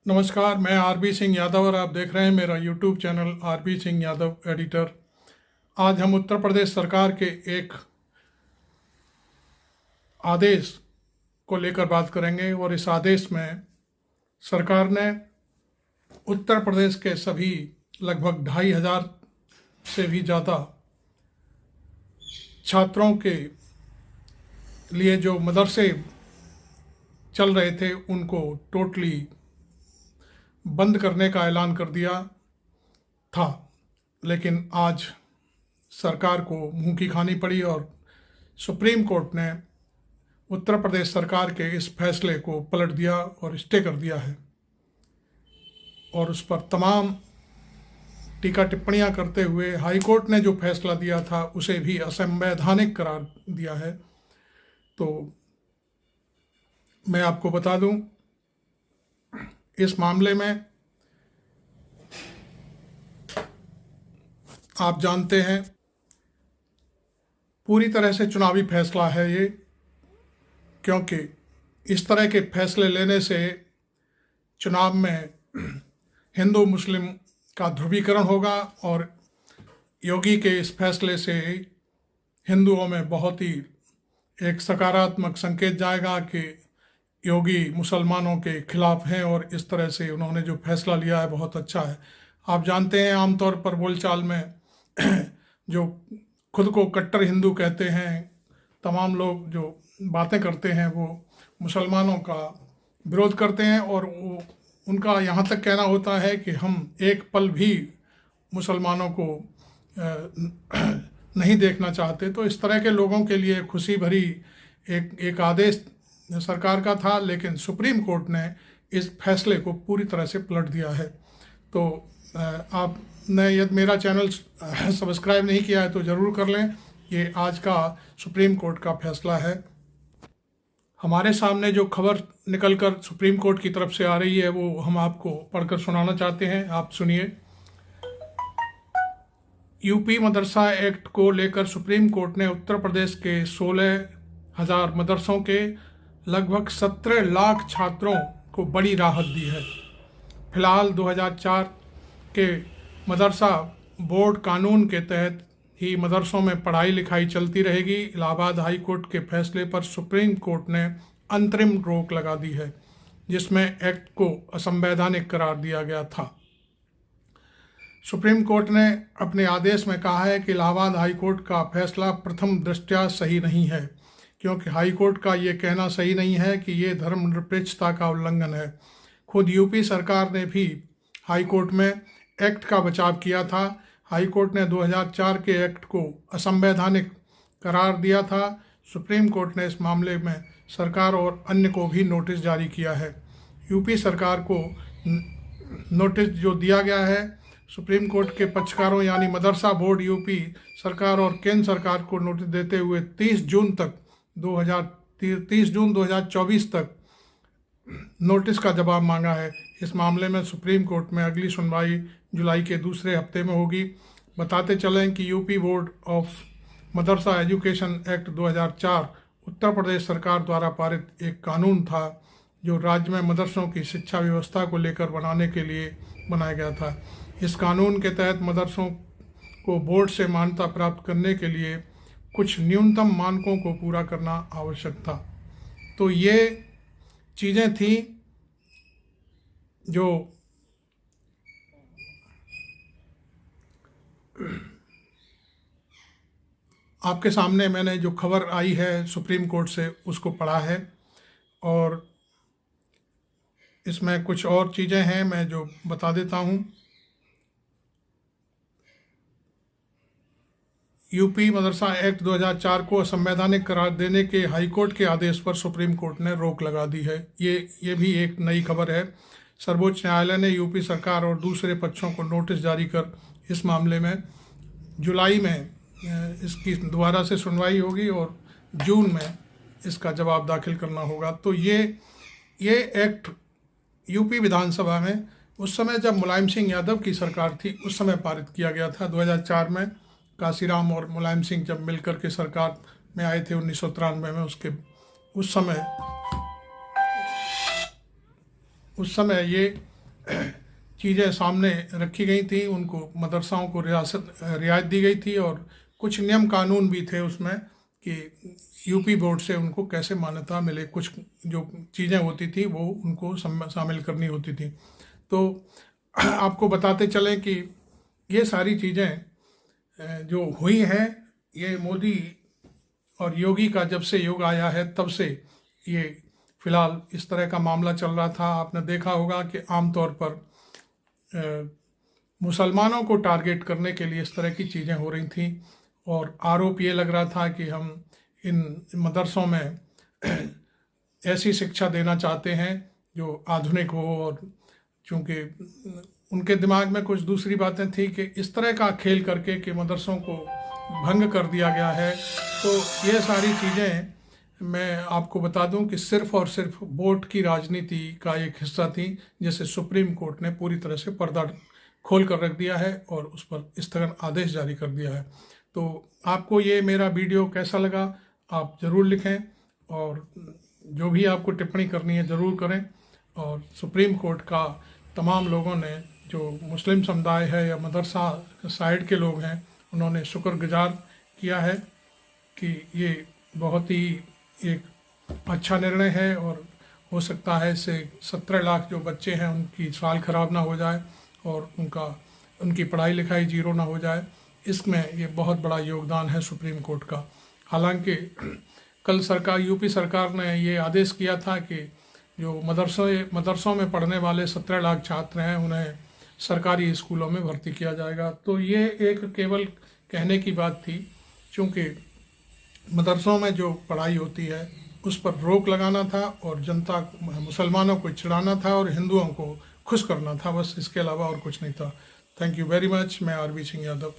नमस्कार, मैं आरबी सिंह यादव और आप देख रहे हैं मेरा YouTube channel RB Singh Yadav editor. आज हम उत्तर प्रदेश सरकार के एक आदेश को लेकर बात करेंगे और इस आदेश में सरकार ने उत्तर प्रदेश के सभी लगभग 2,500 से भी ज़्यादा छात्रों के लिए जो मदरसे चल रहे थे उनको टोटली बंद करने का ऐलान कर दिया था। लेकिन आज सरकार को मुंह की खानी पड़ी और सुप्रीम कोर्ट ने उत्तर प्रदेश सरकार के इस फैसले को पलट दिया और स्टे कर दिया है और उस पर तमाम टीका टिप्पणियां करते हुए हाई कोर्ट ने जो फैसला दिया था उसे भी असंवैधानिक करार दिया है। तो मैं आपको बता दूं, इस मामले में आप जानते हैं पूरी तरह से चुनावी फैसला है ये, क्योंकि इस तरह के फैसले लेने से चुनाव में हिंदू मुस्लिम का ध्रुवीकरण होगा और योगी के इस फैसले से हिंदुओं में बहुत ही एक सकारात्मक संकेत जाएगा कि योगी मुसलमानों के खिलाफ हैं और इस तरह से उन्होंने जो फैसला लिया है बहुत अच्छा है। आप जानते हैं आमतौर पर बोलचाल में जो खुद को कट्टर हिंदू कहते हैं, तमाम लोग जो बातें करते हैं वो मुसलमानों का विरोध करते हैं और वो उनका यहाँ तक कहना होता है कि हम एक पल भी मुसलमानों को नहीं देखना चाहते। तो इस तरह के लोगों के लिए खुशी भरी एक आदेश सरकार का था, लेकिन सुप्रीम कोर्ट ने इस फैसले को पूरी तरह से पलट दिया है। तो आपने यदि मेरा चैनल सब्सक्राइब नहीं किया है तो ज़रूर कर लें। ये आज का सुप्रीम कोर्ट का फैसला है। हमारे सामने जो खबर निकलकर सुप्रीम कोर्ट की तरफ से आ रही है वो हम आपको पढ़कर सुनाना चाहते हैं। आप सुनिए। यूपी मदरसा एक्ट को लेकर सुप्रीम कोर्ट ने उत्तर प्रदेश के 16,000 मदरसों के लगभग 17 लाख छात्रों को बड़ी राहत दी है। फिलहाल 2004 के मदरसा बोर्ड कानून के तहत ही मदरसों में पढ़ाई लिखाई चलती रहेगी। इलाहाबाद हाई कोर्ट के फैसले पर सुप्रीम कोर्ट ने अंतरिम रोक लगा दी है, जिसमें एक्ट को असंवैधानिक करार दिया गया था। सुप्रीम कोर्ट ने अपने आदेश में कहा है कि इलाहाबाद हाई कोर्ट का फैसला प्रथम दृष्टया सही नहीं है, क्योंकि हाई कोर्ट का ये कहना सही नहीं है कि ये धर्मनिरपेक्षता का उल्लंघन है। खुद यूपी सरकार ने भी हाई कोर्ट में एक्ट का बचाव किया था। हाई कोर्ट ने 2004 के एक्ट को असंवैधानिक करार दिया था। सुप्रीम कोर्ट ने इस मामले में सरकार और अन्य को भी नोटिस जारी किया है। यूपी सरकार को नोटिस जो दिया गया है, सुप्रीम कोर्ट के पक्षकारों यानी मदरसा बोर्ड यूपी सरकार और केंद्र सरकार को नोटिस देते हुए 30 जून 2024 तक नोटिस का जवाब मांगा है। इस मामले में सुप्रीम कोर्ट में अगली सुनवाई जुलाई के दूसरे हफ्ते में होगी। बताते चलें कि UP board of Madrasa education act 2004 Uttar Pradesh सरकार द्वारा पारित एक कानून था जो राज्य में मदरसों की शिक्षा व्यवस्था को लेकर बनाने के लिए बनाया गया था। इस कानून के तहत मदरसों को बोर्ड से मान्यता प्राप्त करने के लिए कुछ न्यूनतम मानकों को पूरा करना आवश्यक था। तो ये चीज़ें थी जो आपके सामने मैंने जो खबर आई है सुप्रीम कोर्ट से उसको पढ़ा है, और इसमें कुछ और चीज़ें हैं मैं जो बता देता हूँ। यूपी मदरसा एक्ट 2004 को असंवैधानिक करार देने के हाईकोर्ट के आदेश पर सुप्रीम कोर्ट ने रोक लगा दी है। ये भी एक नई खबर है। सर्वोच्च न्यायालय ने यूपी सरकार और दूसरे पक्षों को नोटिस जारी कर इस मामले में जुलाई में इसकी दोबारा से सुनवाई होगी और जून में इसका जवाब दाखिल करना होगा। तो ये एक्ट यूपी विधानसभा में उस समय जब मुलायम सिंह यादव की सरकार थी उस समय पारित किया गया था। 2004 में काशीराम और मुलायम सिंह जब मिलकर के सरकार में आए थे 1993 में, उस समय ये चीज़ें सामने रखी गई थी, उनको मदरसाओं को रियायत दी गई थी और कुछ नियम कानून भी थे उसमें कि यूपी बोर्ड से उनको कैसे मान्यता मिले, कुछ जो चीज़ें होती थी वो उनको शामिल करनी होती थी। तो आपको बताते चलें कि ये सारी चीज़ें जो हुई हैं, ये मोदी और योगी का जब से युग आया है तब से ये फिलहाल इस तरह का मामला चल रहा था। आपने देखा होगा कि आमतौर पर मुसलमानों को टारगेट करने के लिए इस तरह की चीज़ें हो रही थी और आरोप ये लग रहा था कि हम इन मदरसों में ऐसी शिक्षा देना चाहते हैं जो आधुनिक हो, और चूँकि उनके दिमाग में कुछ दूसरी बातें थी कि इस तरह का खेल करके कि मदरसों को भंग कर दिया गया है। तो ये सारी चीज़ें मैं आपको बता दूं कि सिर्फ़ और सिर्फ वोट की राजनीति का एक हिस्सा थी, जिसे सुप्रीम कोर्ट ने पूरी तरह से पर्दा खोल कर रख दिया है और उस पर स्थगन आदेश जारी कर दिया है। तो आपको ये मेरा वीडियो कैसा लगा आप ज़रूर लिखें, और जो भी आपको टिप्पणी करनी है ज़रूर करें। और सुप्रीम कोर्ट का तमाम लोगों ने, जो मुस्लिम समुदाय है या मदरसा साइड के लोग हैं, उन्होंने शुक्रगुजार किया है कि ये बहुत ही एक अच्छा निर्णय है और हो सकता है इससे 17 लाख जो बच्चे हैं उनकी साल ख़राब ना हो जाए और उनकी पढ़ाई लिखाई जीरो ना हो जाए। इसमें ये बहुत बड़ा योगदान है सुप्रीम कोर्ट का। हालांकि कल यूपी सरकार ने ये आदेश किया था कि जो मदरसों में पढ़ने वाले 17 लाख छात्र हैं उन्हें सरकारी स्कूलों में भर्ती किया जाएगा। तो ये एक केवल कहने की बात थी, क्योंकि मदरसों में जो पढ़ाई होती है उस पर रोक लगाना था और जनता मुसलमानों को चिढ़ाना था और हिंदुओं को खुश करना था, बस इसके अलावा और कुछ नहीं था। Thank you very much. मैं आरबी सिंह यादव।